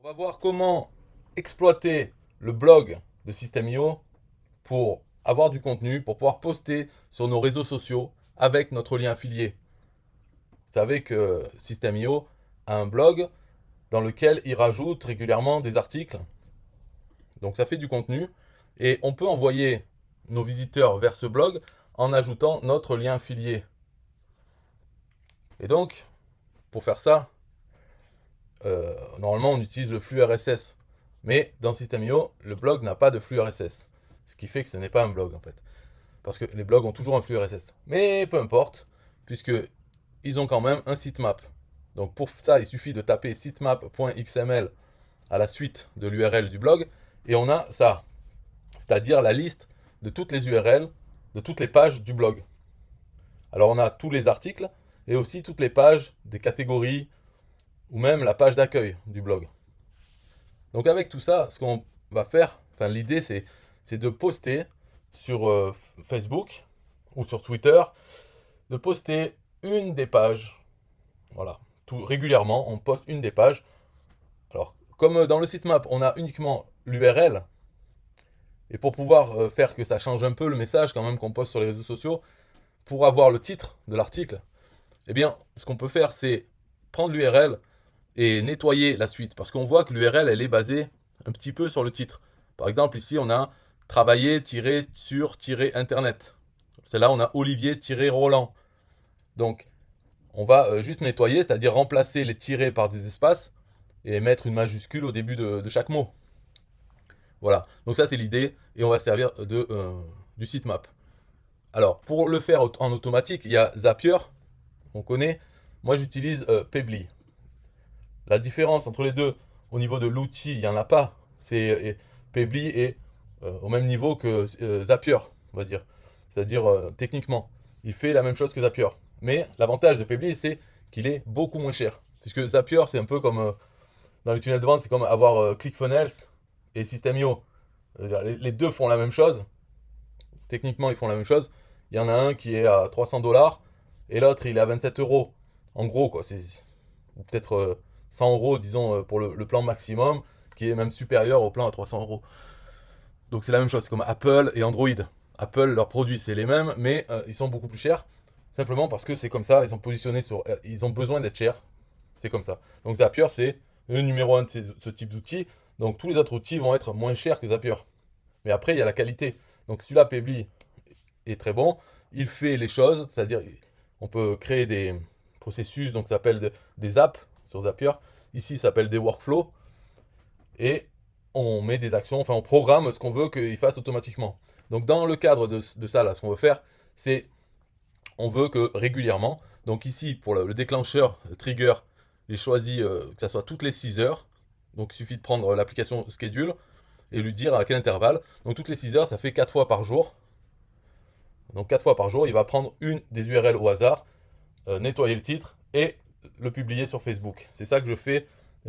On va voir comment exploiter le blog de System.io pour avoir du contenu, pour pouvoir poster sur nos réseaux sociaux avec notre lien affilié. Vous savez que System.io a un blog dans lequel il rajoute régulièrement des articles. Donc ça fait du contenu et on peut envoyer nos visiteurs vers ce blog en ajoutant notre lien affilié. Et donc, pour faire ça, normalement on utilise le flux RSS. Mais dans System.io, le blog n'a pas de flux RSS. Ce qui fait que ce n'est pas un blog en fait. Parce que les blogs ont toujours un flux RSS. Mais peu importe, puisque ils ont quand même un sitemap. Donc pour ça, il suffit de taper sitemap.xml à la suite de l'URL du blog et on a ça, c'est-à-dire la liste de toutes les URL de toutes les pages du blog. Alors on a tous les articles et aussi toutes les pages des catégories ou même la page d'accueil du blog. Donc avec tout ça, ce qu'on va faire, enfin l'idée c'est de poster sur Facebook ou sur Twitter, de poster une des pages. Voilà, tout régulièrement, on poste une des pages. Alors, comme dans le sitemap, on a uniquement l'URL, et pour pouvoir faire que ça change un peu le message quand même qu'on poste sur les réseaux sociaux, pour avoir le titre de l'article, eh bien, ce qu'on peut faire, c'est prendre l'URL et nettoyer la suite, parce qu'on voit que l'URL, elle est basée un petit peu sur le titre. Par exemple, ici, on a travailler-sur-internet. C'est là, on a Olivier-Roland. Donc, on va juste nettoyer, c'est-à-dire remplacer les tirés par des espaces et mettre une majuscule au début de chaque mot. Voilà, donc ça c'est l'idée et on va servir du sitemap. Alors, pour le faire en automatique, il y a Zapier, on connaît. Moi j'utilise Pebly. La différence entre les deux, au niveau de l'outil, il n'y en a pas. Pebly est au même niveau que Zapier, on va dire. C'est-à-dire techniquement, il fait la même chose que Zapier. Mais l'avantage de Pebly, c'est qu'il est beaucoup moins cher. Puisque Zapier, c'est un peu comme dans les tunnels de vente, c'est comme avoir ClickFunnels et System.io. Les deux font la même chose. Techniquement, ils font la même chose. Il y en a un qui est à 300 $ et l'autre, il est à 27 euros. En gros, quoi. Ou peut-être 100 euros, disons, pour le plan maximum, qui est même supérieur au plan à 300 euros. Donc c'est la même chose, c'est comme Apple et Android. Apple, leurs produits, c'est les mêmes, mais ils sont beaucoup plus chers. Simplement parce que c'est comme ça, ils sont positionnés sur. Ils ont besoin d'être chers. C'est comme ça. Donc Zapier, c'est le numéro un de ce type d'outils. Donc tous les autres outils vont être moins chers que Zapier. Mais après, il y a la qualité. Donc celui-là, Pebly, est très bon. Il fait les choses, c'est-à-dire on peut créer des processus, donc ça s'appelle des apps sur Zapier. Ici, ça s'appelle des workflows. Et on met des actions, enfin on programme ce qu'on veut qu'il fasse automatiquement. Donc dans le cadre de ça, là, ce qu'on veut faire, c'est on veut que régulièrement, donc ici pour le déclencheur trigger, j'ai choisi que ça soit toutes les 6 heures. Donc il suffit de prendre l'application Schedule et lui dire à quel intervalle. Donc toutes les 6 heures, ça fait 4 fois par jour. Donc 4 fois par jour, il va prendre une des URL au hasard, nettoyer le titre et le publier sur Facebook. C'est ça que je fais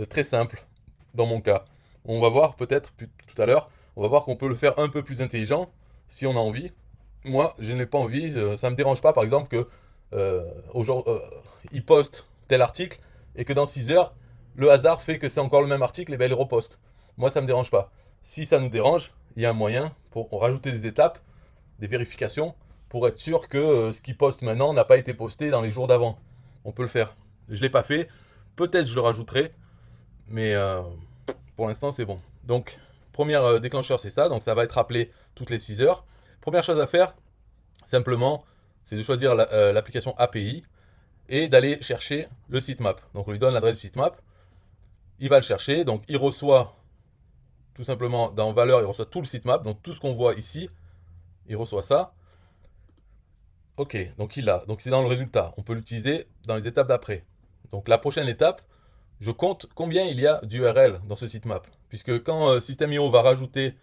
très simple dans mon cas. On va voir peut-être tout à l'heure, on va voir qu'on peut le faire un peu plus intelligent si on a envie. Moi, je n'ai pas envie, ça me dérange pas par exemple que il poste tel article et que dans 6 heures, le hasard fait que c'est encore le même article et ben il le reposte. Moi, ça me dérange pas. Si ça nous dérange, il y a un moyen pour rajouter des étapes, des vérifications, pour être sûr que ce qu'il poste maintenant n'a pas été posté dans les jours d'avant. On peut le faire. Je ne l'ai pas fait. Peut-être je le rajouterai, mais pour l'instant c'est bon. Donc, premier déclencheur c'est ça. Donc ça va être appelé toutes les 6 heures. Première chose à faire, simplement, c'est de choisir l'application API et d'aller chercher le sitemap. Donc on lui donne l'adresse du sitemap. Il va le chercher. Donc il reçoit tout simplement dans valeur, il reçoit tout le sitemap. Donc tout ce qu'on voit ici, il reçoit ça. Ok, donc il l'a. Donc c'est dans le résultat. On peut l'utiliser dans les étapes d'après. Donc la prochaine étape, je compte combien il y a d'URL dans ce sitemap. Puisque quand System.io va rajouter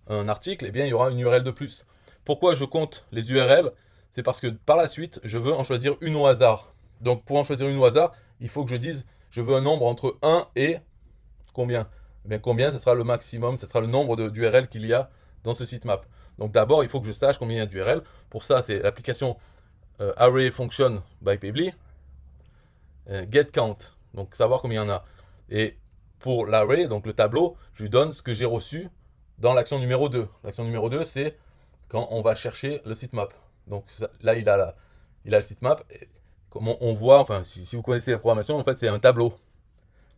un article, eh bien il y aura une URL de plus. Pourquoi je compte les URL? C'est parce que par la suite, je veux en choisir une au hasard. Donc pour en choisir une au hasard, il faut que je dise, je veux un nombre entre 1 et combien? Eh bien combien, ce sera le maximum, ce sera le nombre d'URL qu'il y a dans ce sitemap. Donc d'abord, il faut que je sache combien il y a d'URL. Pour ça, c'est l'application Array Function by Pebly, Get Count, donc savoir combien il y en a. Et pour l'array, donc le tableau, je lui donne ce que j'ai reçu dans l'action numéro 2. L'action numéro 2, c'est quand on va chercher le sitemap. Donc là, il a le sitemap. Et comme on voit, enfin, si vous connaissez la programmation, en fait, c'est un tableau.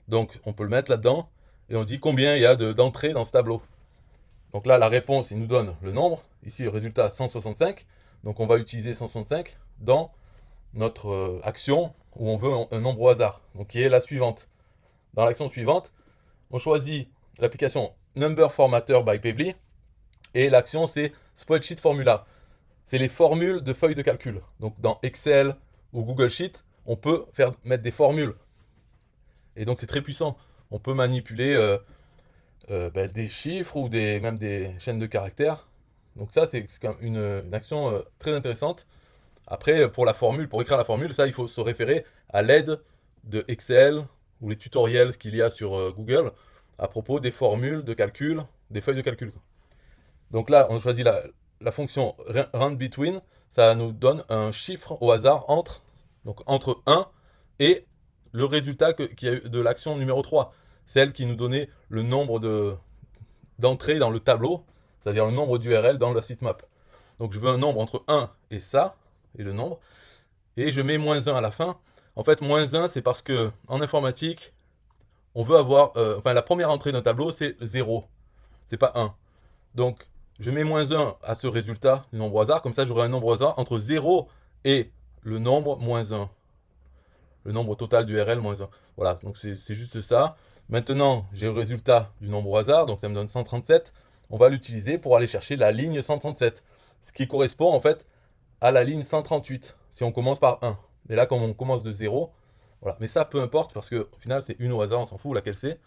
Donc, on peut le mettre là-dedans et on dit combien il y a d'entrées dans ce tableau. Donc là, la réponse, il nous donne le nombre. Ici, le résultat, 165. Donc, on va utiliser 165 dans notre action où on veut un nombre au hasard. Donc, qui est la suivante. Dans l'action suivante, on choisit l'application Number Formatter by Pabbly. Et l'action, c'est Spreadsheet Formula. C'est les formules de feuilles de calcul. Donc, dans Excel ou Google Sheet, on peut mettre des formules. Et donc, c'est très puissant. On peut manipuler des chiffres ou même des chaînes de caractères. Donc ça, c'est une action très intéressante. Après, pour écrire la formule, ça, il faut se référer à l'aide de Excel ou les tutoriels qu'il y a sur Google à propos des formules de calcul, des feuilles de calcul. Donc là, on choisit la fonction round between. Ça nous donne un chiffre au hasard entre 1 et le résultat qui a eu de l'action numéro 3. Celle qui nous donnait le nombre d'entrées dans le tableau, c'est-à-dire le nombre d'URL dans le sitemap. Donc je veux un nombre entre 1 et ça, et le nombre, et je mets moins 1 à la fin. En fait, moins 1, c'est parce que en informatique, on veut avoir, la première entrée d'un tableau, c'est 0, c'est pas 1. Donc, je mets moins 1 à ce résultat du nombre au hasard, comme ça j'aurai un nombre au hasard entre 0 et le nombre moins 1. Le nombre total d'URL moins 1. Voilà, donc c'est juste ça. Maintenant, j'ai le résultat du nombre au hasard, donc ça me donne 137. On va l'utiliser pour aller chercher la ligne 137, ce qui correspond en fait à la ligne 138, si on commence par 1. Mais là, comme on commence de 0, voilà. Mais ça, peu importe, parce qu'au final, c'est une au hasard, on s'en fout laquelle c'est.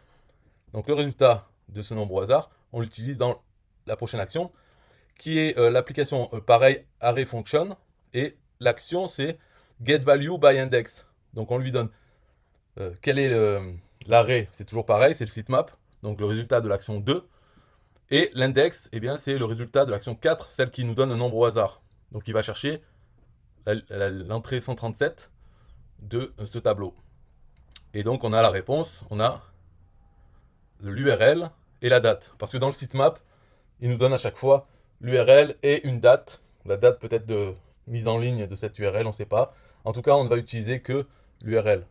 Donc le résultat de ce nombre au hasard, on l'utilise dans la prochaine action, qui est l'application pareil, array function, et l'action, c'est get value by index. Donc on lui donne quel est l'array, c'est toujours pareil, c'est le sitemap, donc le résultat de l'action 2. Et l'index, eh bien, c'est le résultat de l'action 4, celle qui nous donne un nombre au hasard. Donc il va chercher l'entrée 137 de ce tableau. Et donc on a la réponse, on a l'URL et la date. Parce que dans le sitemap, il nous donne à chaque fois l'URL et une date. La date peut-être de mise en ligne de cette URL, on ne sait pas. En tout cas, on ne va utiliser que l'URL.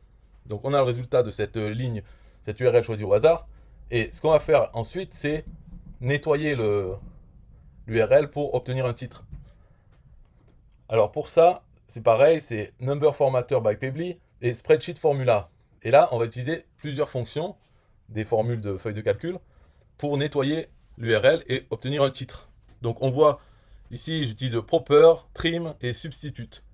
Donc on a le résultat de cette ligne, cette URL choisie au hasard. Et ce qu'on va faire ensuite, c'est nettoyer l'URL pour obtenir un titre. Alors pour ça, c'est pareil, c'est Number Formatter by Pabbly et Spreadsheet Formula. Et là, on va utiliser plusieurs fonctions, des formules de feuilles de calcul, pour nettoyer l'URL et obtenir un titre. Donc on voit ici, j'utilise proper, trim et substitute.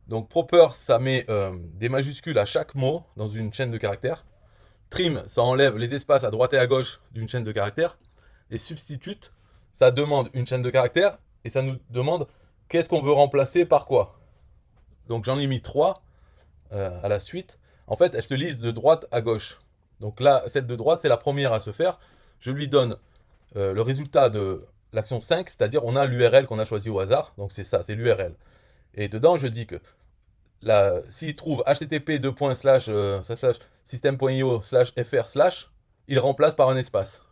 Donc proper, ça met des majuscules à chaque mot dans une chaîne de caractères. Trim, ça enlève les espaces à droite et à gauche d'une chaîne de caractères. Et substitute, ça demande une chaîne de caractères et ça nous demande qu'est-ce qu'on veut remplacer par quoi. Donc j'en ai mis 3 à la suite. En fait, elles se lisent de droite à gauche. Donc là, celle de droite, c'est la première à se faire. Je lui donne le résultat de l'action 5, c'est-à-dire on a l'URL qu'on a choisi au hasard. Donc c'est ça, c'est l'URL. Et dedans, je dis que s'il trouve http://system.io/fr/, il remplace par un espace.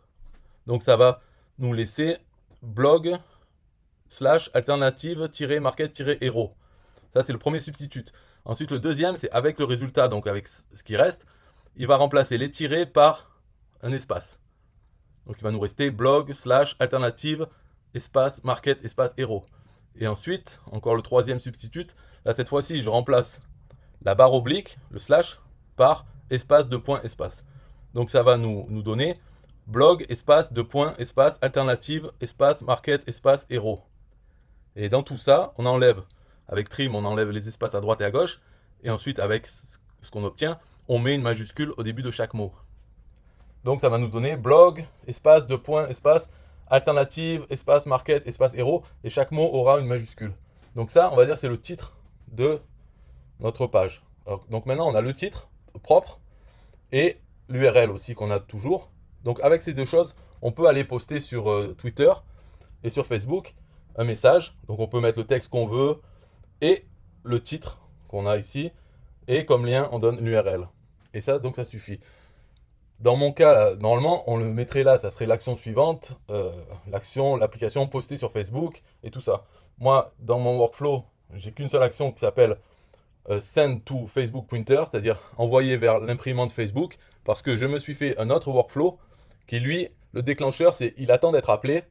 Donc ça va nous laisser blog /alternative-market-hero. Ça, c'est le premier substitut. Ensuite, le deuxième, c'est avec le résultat, donc avec ce qui reste, il va remplacer les tirés par un espace. Donc il va nous rester blog /alternative espace market espace hero. Et ensuite, encore le troisième substitut. Là, cette fois-ci, je remplace la barre oblique, le slash, par espace de point espace. Donc ça va nous donner blog espace de point espace alternative espace market espace hero. Et dans tout ça, on enlève, avec trim, on enlève les espaces à droite et à gauche. Et ensuite, avec ce qu'on obtient, on met une majuscule au début de chaque mot. Donc ça va nous donner blog, espace, deux points, espace, alternative, espace, market, espace, hero. Et chaque mot aura une majuscule. Donc ça, on va dire, c'est le titre de notre page. Alors, donc maintenant, on a le titre propre et l'URL aussi qu'on a toujours. Donc avec ces deux choses, on peut aller poster sur Twitter et sur Facebook un message. Donc on peut mettre le texte qu'on veut et le titre qu'on a ici. Et comme lien, on donne l'URL. Et ça, donc ça suffit. Dans mon cas, là, normalement, on le mettrait là, ça serait l'action suivante, l'application postée sur Facebook et tout ça. Moi, dans mon workflow, j'ai qu'une seule action qui s'appelle send to Facebook printer, c'est-à-dire envoyer vers l'imprimante Facebook, parce que je me suis fait un autre workflow qui, lui, le déclencheur, c'est il attend d'être appelé,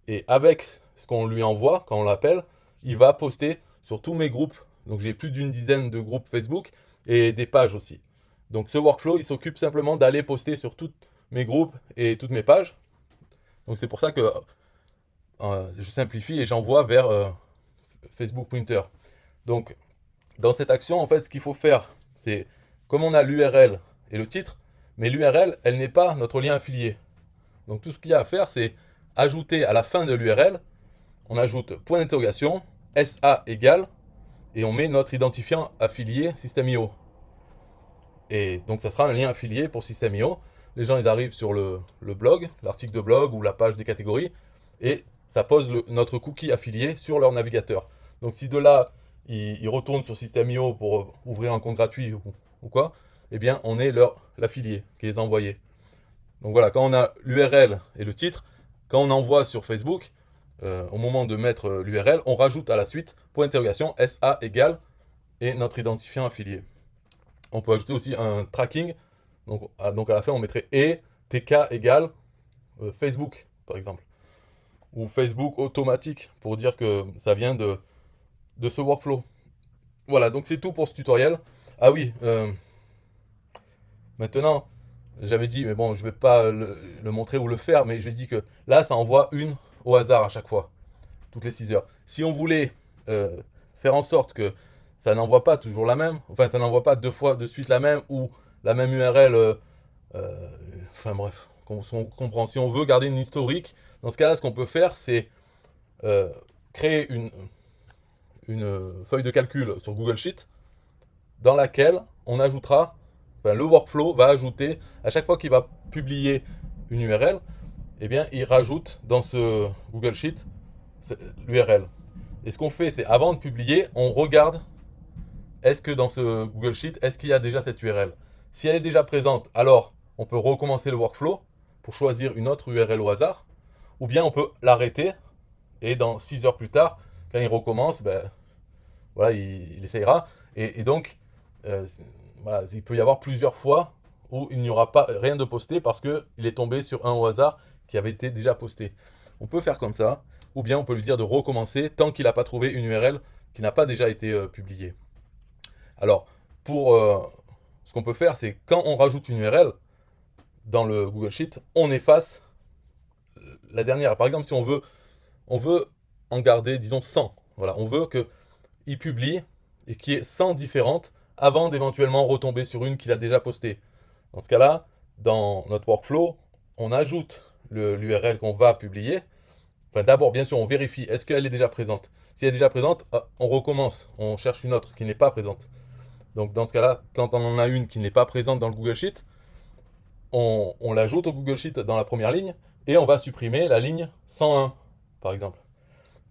et avec ce qu'on lui envoie, quand on l'appelle, il va poster sur tous mes groupes. Donc j'ai plus d'une dizaine de groupes Facebook et des pages aussi. Donc ce workflow, il s'occupe simplement d'aller poster sur tous mes groupes et toutes mes pages. Donc c'est pour ça que je simplifie et j'envoie vers Facebook Printer. Donc dans cette action, en fait, ce qu'il faut faire, c'est comme on a l'URL et le titre, mais l'URL, elle n'est pas notre lien affilié. Donc tout ce qu'il y a à faire, c'est ajouter à la fin de l'URL, on ajoute point d'interrogation, SA égale, et on met notre identifiant affilié System.io. Et donc ça sera un lien affilié pour System.io. Les gens, ils arrivent sur le blog, l'article de blog ou la page des catégories, et ça pose notre cookie affilié sur leur navigateur. Donc si de là, ils retournent sur System.io pour ouvrir un compte gratuit ou quoi, eh bien on est l'affilié qui les a envoyés. Donc voilà, quand on a l'URL et le titre, quand on envoie sur Facebook, au moment de mettre l'URL, on rajoute à la suite point d'interrogation SA égale et notre identifiant affilié. On peut ajouter aussi un tracking. Donc à la fin, on mettrait et TK égale Facebook, par exemple. Ou Facebook automatique, pour dire que ça vient de ce workflow. Voilà, donc c'est tout pour ce tutoriel. Ah oui, maintenant, j'avais dit, mais bon, je vais pas le montrer ou le faire, mais j'ai dit que là, ça envoie une au hasard à chaque fois, toutes les 6 heures. Si on voulait faire en sorte que ça n'envoie pas toujours la même, enfin, ça n'envoie pas 2 fois de suite la même ou la même URL, enfin bref, on comprend. Si on veut garder une historique, dans ce cas-là, ce qu'on peut faire, c'est créer une feuille de calcul sur Google Sheet dans laquelle on ajoutera, enfin, le workflow va ajouter, à chaque fois qu'il va publier une URL, eh bien, il rajoute dans ce Google Sheet l'URL. Et ce qu'on fait, c'est avant de publier, on regarde est-ce que dans ce Google Sheet, est-ce qu'il y a déjà cette URL. Si elle est déjà présente, alors on peut recommencer le workflow pour choisir une autre URL au hasard, ou bien on peut l'arrêter et dans 6 heures plus tard, quand il recommence, ben, voilà, il essayera. Et donc, euh, voilà, il peut y avoir plusieurs fois où il n'y aura pas rien de posté parce qu'il est tombé sur un au hasard qui avait été déjà posté. On peut faire comme ça, ou bien on peut lui dire de recommencer tant qu'il n'a pas trouvé une URL qui n'a pas déjà été publiée. Alors, pour ce qu'on peut faire, c'est quand on rajoute une URL dans le Google Sheet, on efface la dernière. Par exemple, si on veut en garder, disons, 100. Voilà, on veut qu'il publie et qu'il y ait 100 différentes avant d'éventuellement retomber sur une qu'il a déjà postée. Dans ce cas-là, dans notre workflow, on ajoute l'URL qu'on va publier. Enfin, d'abord, bien sûr, on vérifie est-ce qu'elle est déjà présente. Si elle est déjà présente, on recommence, on cherche une autre qui n'est pas présente. Donc, dans ce cas-là, quand on en a une qui n'est pas présente dans le Google Sheet, on l'ajoute au Google Sheet dans la première ligne et on va supprimer la ligne 101, par exemple,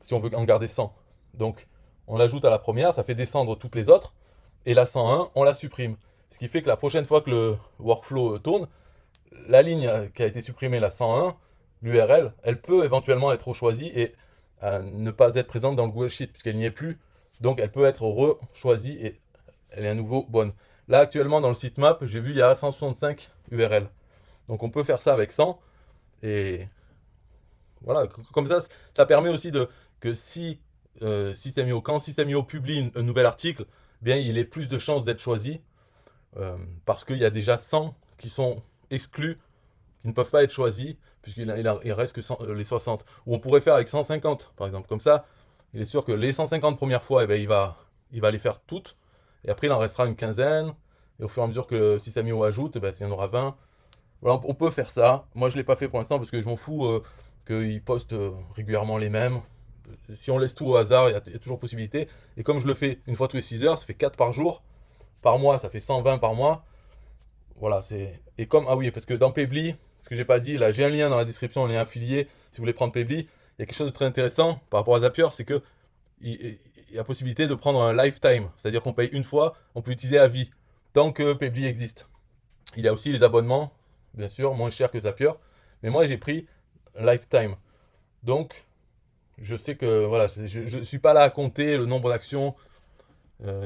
si on veut en garder 100. Donc, on l'ajoute à la première, ça fait descendre toutes les autres, et la 101, on la supprime. Ce qui fait que la prochaine fois que le workflow tourne, la ligne qui a été supprimée, la 101, l'URL, elle peut éventuellement être choisie et ne pas être présente dans le Google Sheet, puisqu'elle n'y est plus. Donc, elle peut être re-choisie et elle est à nouveau bonne. Là, actuellement, dans le sitemap, j'ai vu il y a 165 URL. Donc, on peut faire ça avec 100. Et voilà, comme ça permet aussi que si System.io, quand System.io publie un nouvel article, bien, il ait plus de chances d'être choisi parce qu'il y a déjà 100 qui sont exclus, qui ne peuvent pas être choisis, puisqu'il reste que les 60. Ou on pourrait faire avec 150, par exemple. Comme ça, il est sûr que les 150 premières fois, eh bien, il va les faire toutes. Et après, il en restera une quinzaine. Et au fur et à mesure que System.io ajoute, eh bien, il y en aura 20. Voilà, on peut faire ça. Moi, je ne l'ai pas fait pour l'instant parce que je m'en fous qu'ils postent régulièrement les mêmes. Si on laisse tout au hasard, il y a toujours possibilité. Et comme je le fais une fois tous les 6 heures, ça fait 4 par jour. Par mois, ça fait 120 par mois. Voilà, c'est. Et comme. Ah oui, parce que dans Paybly, ce que j'ai pas dit, là, j'ai un lien dans la description, un lien affilié. Si vous voulez prendre Paybly, il y a quelque chose de très intéressant par rapport à Zapier, c'est que il y a possibilité de prendre un lifetime. C'est-à-dire qu'on paye une fois, on peut l'utiliser à vie, tant que Paybly existe. Il y a aussi les abonnements. bien sûr, moins cher que Zapier. Mais moi, j'ai pris Lifetime. Donc, je sais que voilà, je ne suis pas là à compter le nombre d'actions.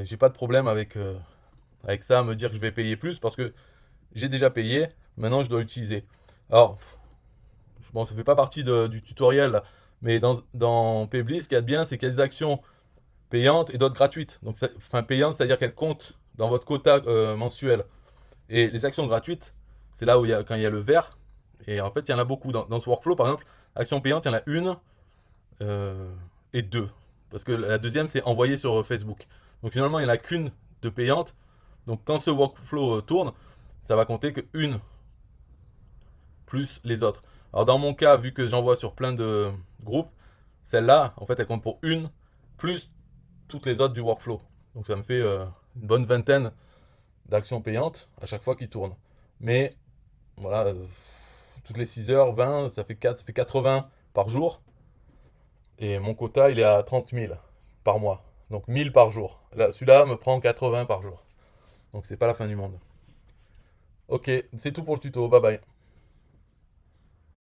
J'ai pas de problème avec ça, à me dire que je vais payer plus parce que j'ai déjà payé. Maintenant, je dois l'utiliser. Alors, bon, ça fait pas partie du tutoriel, là, mais dans Paybly, ce qu'il y a de bien, c'est qu'il y a des actions payantes et d'autres gratuites. Donc, enfin, payantes, c'est-à-dire qu'elles comptent dans votre quota mensuel. Et les actions gratuites, c'est là où quand il y a le vert. Et en fait, il y en a beaucoup. Dans ce workflow, par exemple, action payante, il y en a une et deux. Parce que la deuxième, c'est envoyé sur Facebook. Donc finalement, il n'y en a qu'une de payante. Donc quand ce workflow tourne, ça va compter que une plus les autres. Alors dans mon cas, vu que j'envoie sur plein de groupes, celle-là, en fait, elle compte pour une plus toutes les autres du workflow. Donc ça me fait une bonne vingtaine d'actions payantes à chaque fois qu'il tourne. Mais voilà, toutes les 6 heures, 20, ça fait 80 par jour. Et mon quota, il est à 30 000 par mois. Donc 1000 par jour. Là, celui-là me prend 80 par jour. Donc c'est pas la fin du monde. Ok, c'est tout pour le tuto. Bye bye.